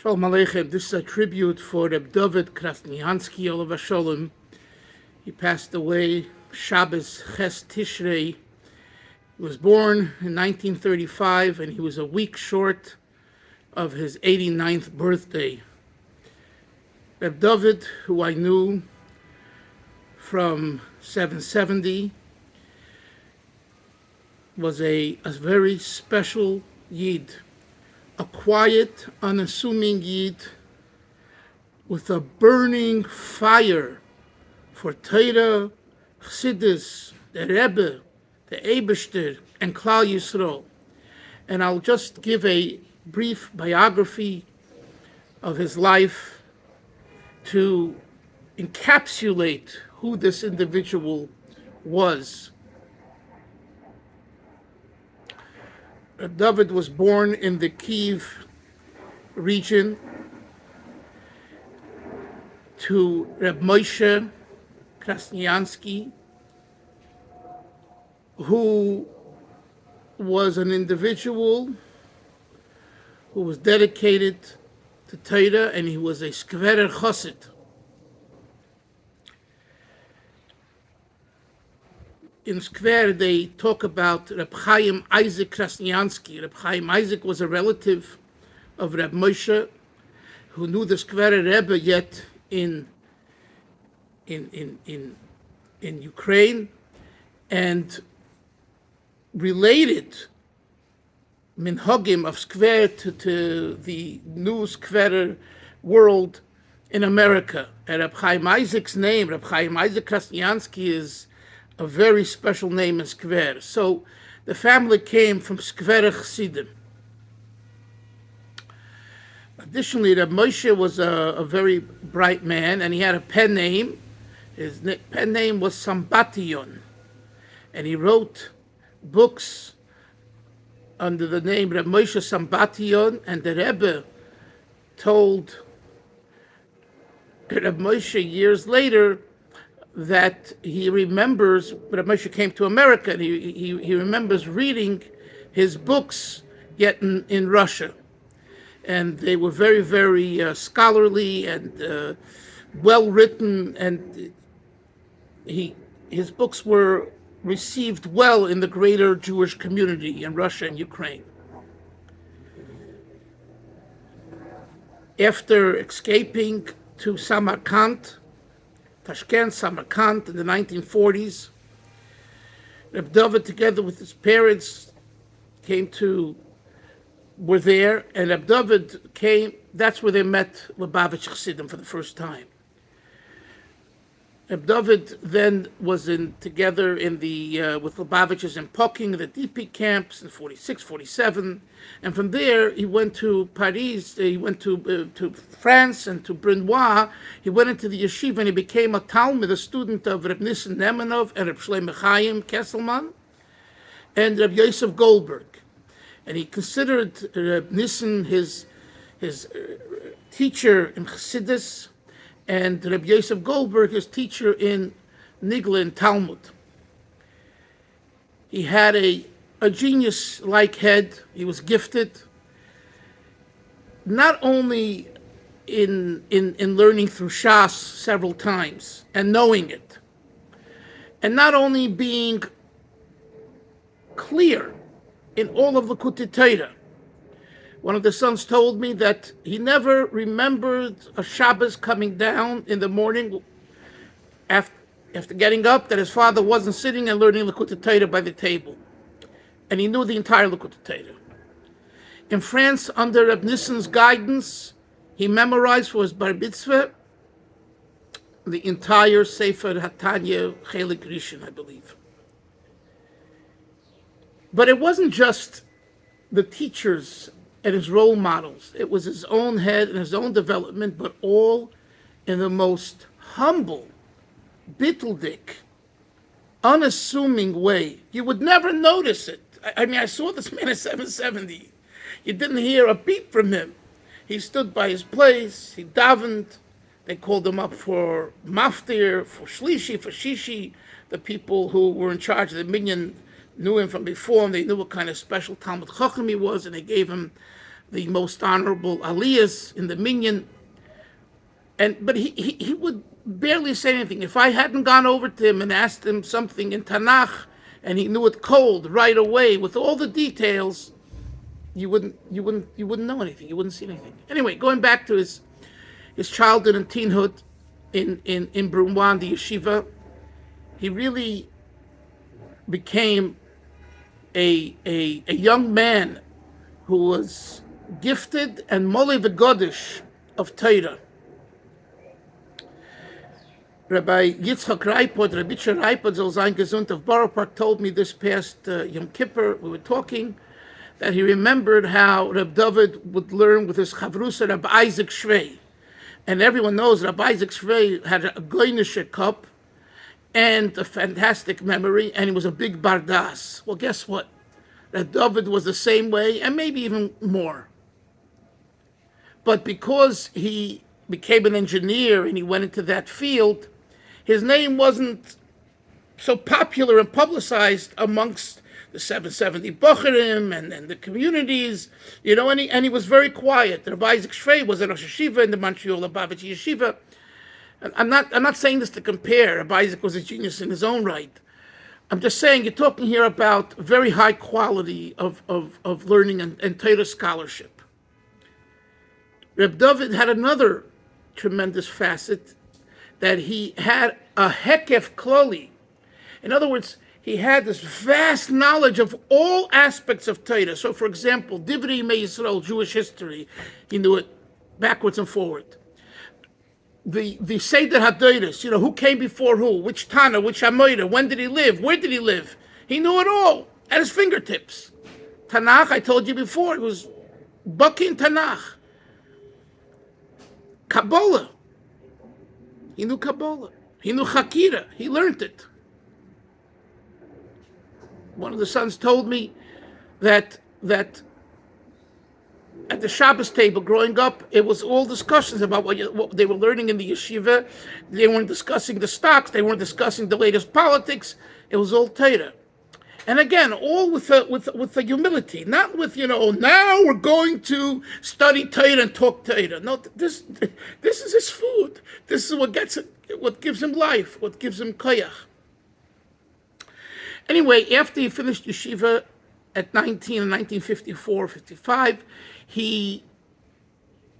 Shalom Aleichem. This is a tribute for Reb David Krasniansky, Olav Shalom. He passed away Shabbos Ches Tishrei. He was born in 1935, and he was a week short of his 89th birthday. Reb David, who I knew from 770, was a very special Yid. A quiet, unassuming Yid with a burning fire for Torah, Chassidus, the Rebbe, the Eibishter, and Klal Yisrael. And I'll just give a brief biography of his life to encapsulate who this individual was. David was born in the Kiev region to Reb Moshe Krasniansky, who was an individual who was dedicated to Torah, and he was a Skverer Chesed. In Skver, they talk about Rabbi Chaim Isaac Krasniansky. Rabbi Chaim Isaac was a relative of Reb Moshe, who knew the Skver Rebbe yet in Ukraine, and related minhagim of Skver to the new Skver world in America. And Rabbi Chaim Isaac's name, Rabbi Chaim Isaac Krasniansky, is a very special name in Skver. So the family came from Skver Chassidim. Additionally, Reb Moshe was a very bright man, and he had a pen name. His pen name was Sambation, and he wrote books under the name Reb Moshe Sambation, and the Rebbe told Reb Moshe years later that he remembers when Moshe came to America, and he remembers reading his books yet in Russia. And they were very, very scholarly and well-written, and his books were received well in the greater Jewish community in Russia and Ukraine. After escaping to Samarkand, Tashkent, Samarkand in the 1940s, Reb David, together with his parents, were there, and Reb David came. That's where they met Lubavitch Chassidim for the first time. Reb David then was together with Lubavitchers in Poking, the DP camps in 46, 47, and from there he went to Paris. He went to France and to Brunois. He went into the yeshiva and he became a Talmud, a student of Reb Nissen Nemanov and Reb Shlomo Chaim Kesselman and Reb Yosef Goldberg, and he considered Reb Nissen his teacher in Chassidus, and Rabbi Yosef Goldberg, his teacher in Nigla and Talmud. He had a genius-like head. He was gifted, not only in learning through Shas several times and knowing it, and not only being clear in all of the Likutei Torah. One of the sons told me that he never remembered a Shabbos coming down in the morning after getting up, that his father wasn't sitting and learning Likutei Torah by the table. And he knew the entire Likutei Torah. In France, under Reb Nissen's guidance, he memorized for his bar mitzvah the entire Sefer HaTanya Chelik Rishon, I believe. But it wasn't just the teachers and his role models. It was his own head and his own development, but all in the most humble, bitteldik, unassuming way. You would never notice it. I mean, I saw this man at 770. You didn't hear a beep from him. He stood by his place, he davened. They called him up for maftir, for shlishi, for shishi. The people who were in charge of the minyan knew him from before, and they knew what kind of special Talmud Chacham he was, and they gave him the most honorable aliyahs in the minyan. But he would barely say anything. If I hadn't gone over to him and asked him something in Tanakh, and he knew it cold right away with all the details, you wouldn't know anything. You wouldn't see anything. Anyway, going back to his childhood and teenhood in Brumwan, the yeshiva, he really became a young man who was gifted and molei v'godish of Torah. Rabbi Yitzchak Reipot, Rabbi Reipot, Zol Zayin Gesund of Borough Park, told me this past Yom Kippur, we were talking, that he remembered how Reb David would learn with his chavrusa, Rabbi Isaac Shvei. And everyone knows Rabbi Isaac Shvei had a goynische cup and a fantastic memory, and he was a big bardas. Well, guess what? Reb David was the same way, and maybe even more. But because he became an engineer and he went into that field, his name wasn't so popular and publicized amongst the 770 Bocharim and the communities, and he was very quiet. Rabbi Isaac Shvei was a Rosh Yeshiva in the Montreal Lubavitch Yeshiva. And I'm not saying this to compare. Rabbi Isaac was a genius in his own right. I'm just saying you're talking here about very high quality of learning and Torah scholarship. Reb David had another tremendous facet, that he had a hekef kloli. In other words, he had this vast knowledge of all aspects of Torah. So, for example, Divrei Yimei Yisrael, Jewish history, he knew it backwards and forward. The Seder HaDoros, who came before who, which Tana, which Amoida, when did he live, where did he live? He knew it all at his fingertips. Tanakh, I told you before, it was Baki in Tanakh. Kabbalah. He knew Kabbalah. He knew Chakira. He learned it. One of the sons told me that at the Shabbos table growing up, it was all discussions about what they were learning in the yeshiva. They weren't discussing the stocks. They weren't discussing the latest politics. It was all Torah. And again, all with the humility, not with, now we're going to study Torah and talk Torah. No, this is his food. This is what gives him life, what gives him koyach. Anyway, after he finished yeshiva at 19 in 1954-55, he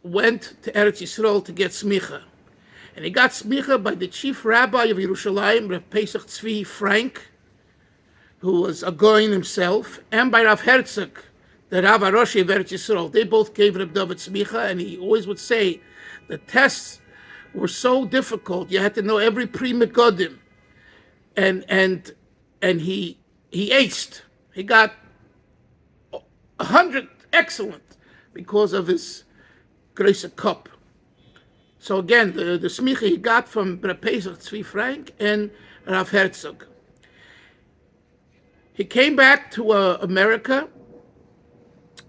went to Eretz Yisrael to get smicha. And he got smicha by the chief rabbi of Yerushalayim, Rav Pesach Tzvi Frank, who was a Goyin himself, and by Rav Herzog, the Rav Aroshi of Eretz Yisrael. They both gave Reb David smicha, and he always would say the tests were so difficult, you had to know every Pri Mekodim. And he aced. He got 100 excellent because of his Grace Cup. So again, the smicha he got from Rav Pesach Tzvi Frank and Rav Herzog. He came back to America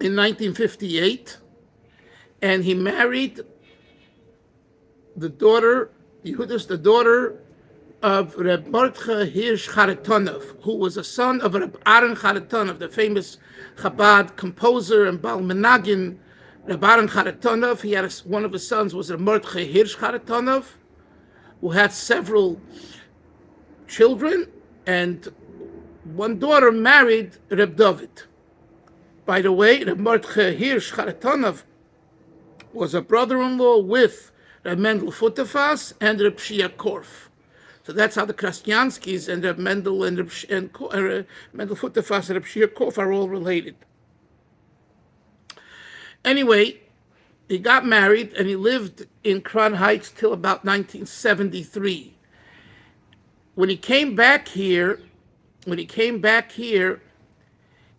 in 1958, and he married the daughter of Reb Mordechai Hirsch Charitonov, who was a son of Reb Aaron Charitonov, the famous Chabad composer and Baal Menagin, Reb Aaron Charitonov. He had one of his sons was Reb Mordechai Hirsch Charitonov, who had several children, and one daughter married Reb David. By the way, Reb Mordechai Hirsch Charitonov was a brother-in-law with Reb Mendel Futterfass and Reb Shia Korf. So that's how the Krasnyanskis and Reb Mendel and Mendel Futterfass and Reb Shia Korf are all related. Anyway, he got married and he lived in Crown Heights till about 1973. When he came back here,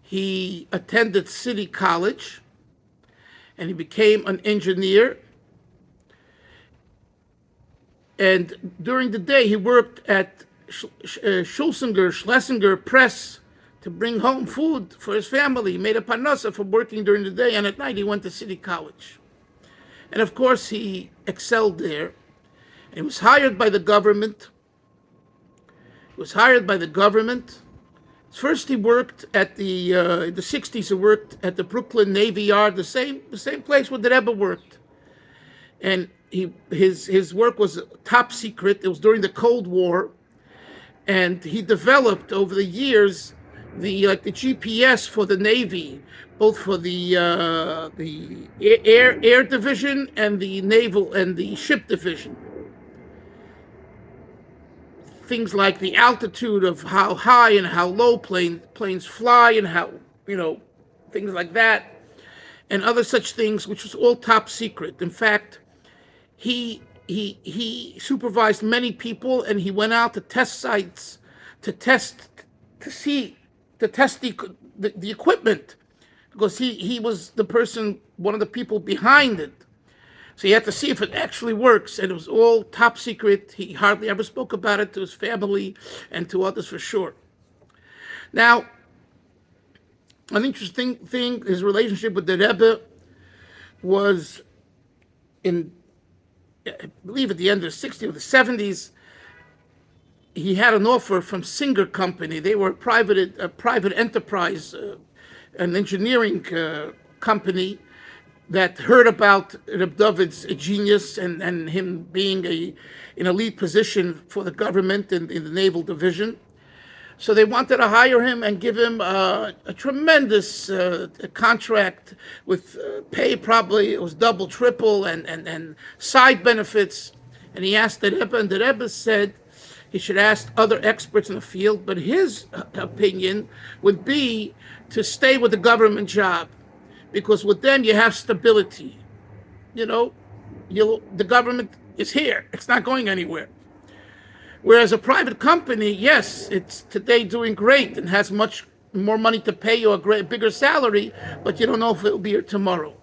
he attended City College and he became an engineer. And during the day, he worked at Schlesinger Press to bring home food for his family. He made a parnasa for working during the day, and at night he went to City College. And of course, he excelled there. And he was hired by the government. First, he worked at in the '60s. He worked at the Brooklyn Navy Yard, the same place where the Rebbe worked, and his work was top secret. It was during the Cold War, and he developed over the years the GPS for the Navy, both for the air division and the naval and the ship division. Things like the altitude of how high and how low planes fly, and how, things like that, and other such things, which was all top secret. In fact, he supervised many people, and he went out to test sites to test the equipment, because he was one of the people behind it. So he had to see if it actually works, and it was all top secret. He hardly ever spoke about it to his family and to others, for sure. Now, an interesting thing, his relationship with the Rebbe was I believe at the end of the '60s or the '70s, he had an offer from Singer Company. They were a private enterprise, an engineering company that heard about Reb David's genius and him being in a lead position for the government in the naval division. So they wanted to hire him and give him a tremendous contract with pay, probably it was double, triple, and side benefits. And he asked the Rebbe, and the Rebbe said he should ask other experts in the field, but his opinion would be to stay with the government job, because with them you have stability. The government is here; it's not going anywhere. Whereas a private company, yes, it's today doing great and has much more money to pay you a bigger salary, but you don't know if it will be here tomorrow.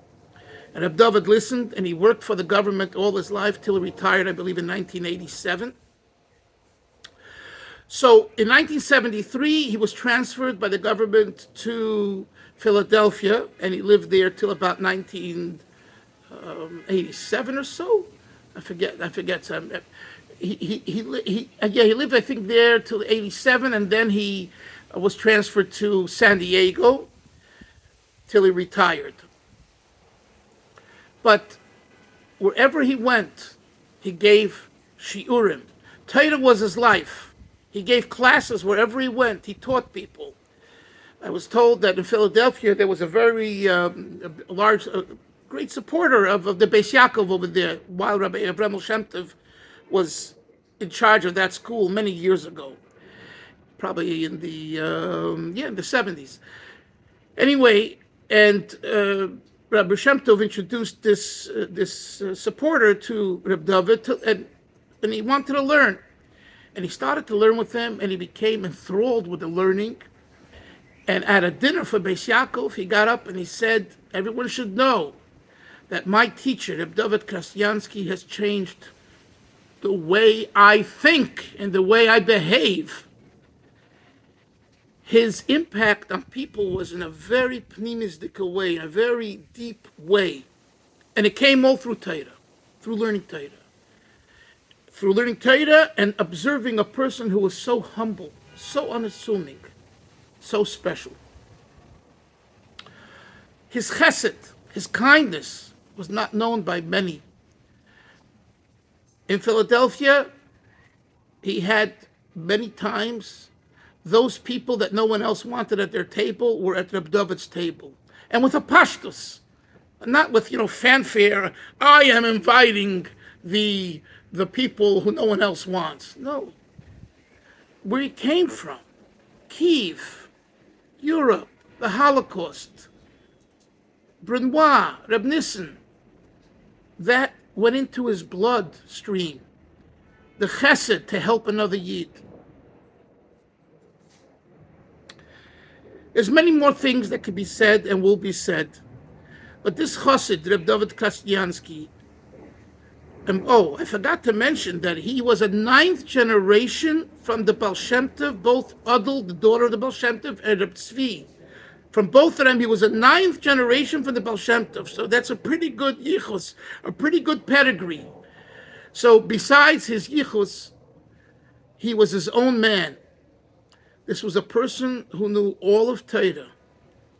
And Reb David listened, and he worked for the government all his life till he retired, I believe, in 1987. So in 1973, he was transferred by the government to Philadelphia, and he lived there till about 1987 or so. I forget. He lived, I think, there till '87, and then he was transferred to San Diego till he retired. But wherever he went, he gave shiurim. Torah was his life. He gave classes wherever he went. He taught people. I was told that in Philadelphia there was a very large, great supporter of the Beis Yaakov over there, while Rabbi Baal Shem Tov was in charge of that school many years ago, probably in the '70s. Anyway, and Rabbi Shem Tov introduced this supporter to Reb David, and he wanted to learn, and he started to learn with him, and he became enthralled with the learning. And at a dinner for Beis Yaakov, he got up and he said, "Everyone should know that my teacher, Reb David Krasyansky, has changed the way I think and the way I behave." His impact on people was in a very pnimistic way, in a very deep way. And it came all through Torah, through learning Torah. Through learning Torah and observing a person who was so humble, so unassuming, so special. His chesed, his kindness, was not known by many. In Philadelphia, he had many times those people that no one else wanted at their table were at Reb David's table. And with a pashtus, not with, fanfare, I am inviting the people who no one else wants. No. Where he came from, Kiev, Europe, the Holocaust, Brunois, Reb Nissen, that went into his blood stream. The chesed to help another Yid. There's many more things that could be said and will be said. But this chassid, Reb David Krasyansky, I forgot to mention that he was a 9th generation from the Baal Shem Tov, both Adel, the daughter of the Baal Shem Tov, and Reb Tzvi. From both of them, he was a 9th generation from the Baal Shem Tov. So that's a pretty good yichus, a pretty good pedigree. So besides his yichus, he was his own man. This was a person who knew all of Torah.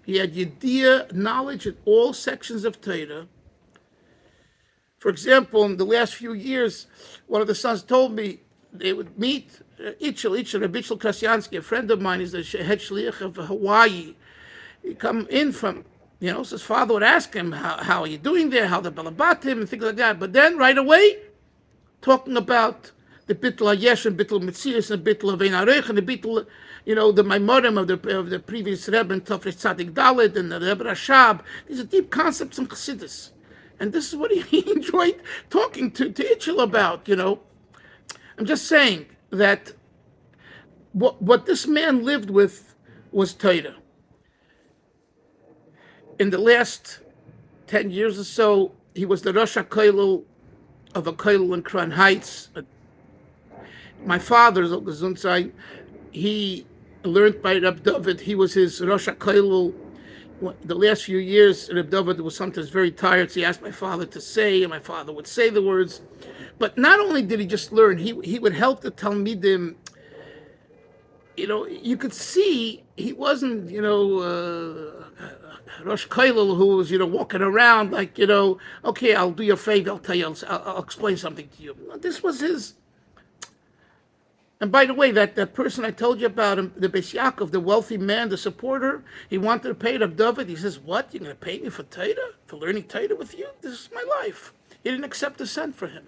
He had Yediyah, knowledge in all sections of Torah. For example, in the last few years, one of the sons told me they would meet Rabbi Krasyansky, a friend of mine. He's the head shliach of Hawaii. He come in from, so his father would ask him, how are you doing there? How the Balabatim and things like that. But then right away, talking about the Bittul HaYesh and Bittul Metzius and Bittul Avein Arech and the Bittul, the Maimorim of the previous Rebbe and Tafresh Tzadik Dalet and the Rebbe Rashab. These are deep concepts in Chassidus. And this is what he enjoyed talking to Itchel about, I'm just saying that what this man lived with was Torah. In the last 10 years or so, he was the Rosh HaKollel of a kollel in Crown Heights. My father, he learned by Reb David. He was his Rosh HaKollel. The last few years, Reb David was sometimes very tired, so he asked my father to say, and my father would say the words. But not only did he just learn, he would help the Talmidim. You could see he wasn't, Rosh Kollel who was, walking around like, okay, I'll do you a favor, I'll tell you, I'll explain something to you. This was his. And by the way, that person I told you about, him, the Beis Yaakov, the wealthy man, the supporter, he wanted to pay Reb David. He says, what, you're going to pay me for Torah? For learning Torah with you? This is my life. He didn't accept a cent for him.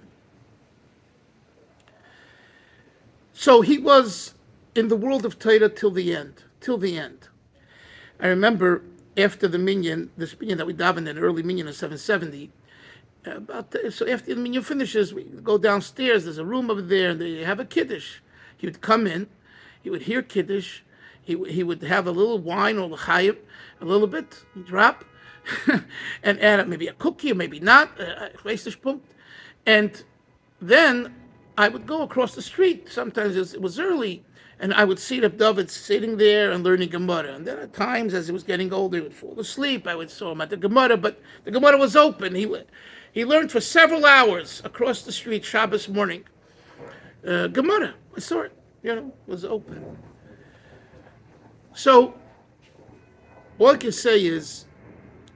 So he was in the world of Torah till the end. I remember after the minyan, this minyan that we davened in, early minyan of 770, so after the minyan finishes, we go downstairs, there's a room over there, and they have a kiddush. He would come in, he would hear kiddush, he would have a little wine or l'chaim, a little bit, drop, and add maybe a cookie or maybe not, and then I would go across the street. Sometimes it was early, and I would see Reb David sitting there and learning Gemara. And then at times, as he was getting older, he would fall asleep. I would saw him at the Gemara, but the Gemara was open. He learned for several hours across the street Shabbos morning. Gemara, I saw it, was open. So, all I can say is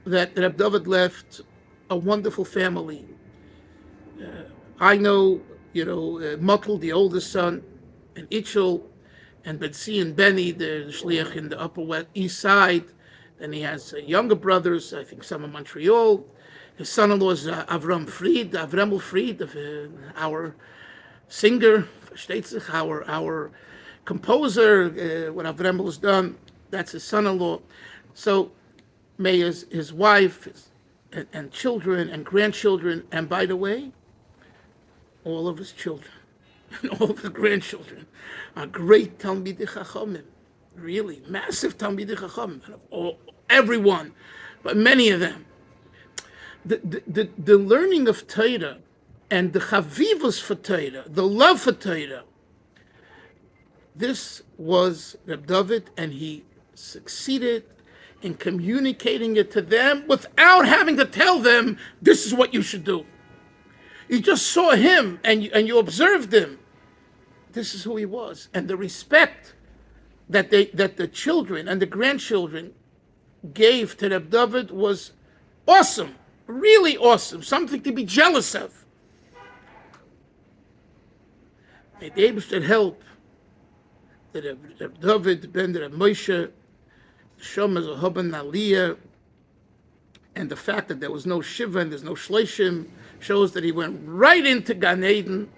that Reb David left a wonderful family. I know, Motl, the oldest son, and Itchel, and Betzi and Benny, the shliach in the Upper East Side. Then he has younger brothers, I think some in Montreal. His son-in-law is Avremel Fried, our singer, our composer. What Avremel has done, that's his son-in-law. So may his wife and children and grandchildren, and by the way, all of his children and all of his grandchildren are great Talmidei Chachamim, really massive Talmidei Chachamim, everyone, but many of them. The learning of Torah and the chavivus for Torah, the love for Torah, this was Reb David, and he succeeded in communicating it to them without having to tell them, this is what you should do. You just saw him and you observed him. This is who he was. And the respect that the children and the grandchildren gave to Reb David was awesome, really awesome, something to be jealous of. May the Eibishter help that Reb David ben Reb Moshe, Shom as a Hoban Aliyah, and the fact that there was no Shiva and there's no Shleishim shows that he went right into Gan Eden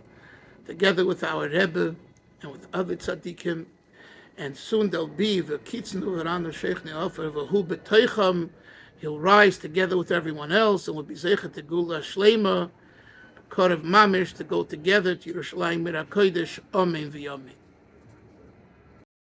together with our Rebbe and with other tzaddikim. And soon there'll be the Kitznu V'ranu Sheikh Ne'ofer V'hu B'toicham. He'll rise together with everyone else and will be Zeichet to Gula Shleima, Korev Mamish, to go together to Yerushalayim Mir HaKodesh. Amen v'yamin.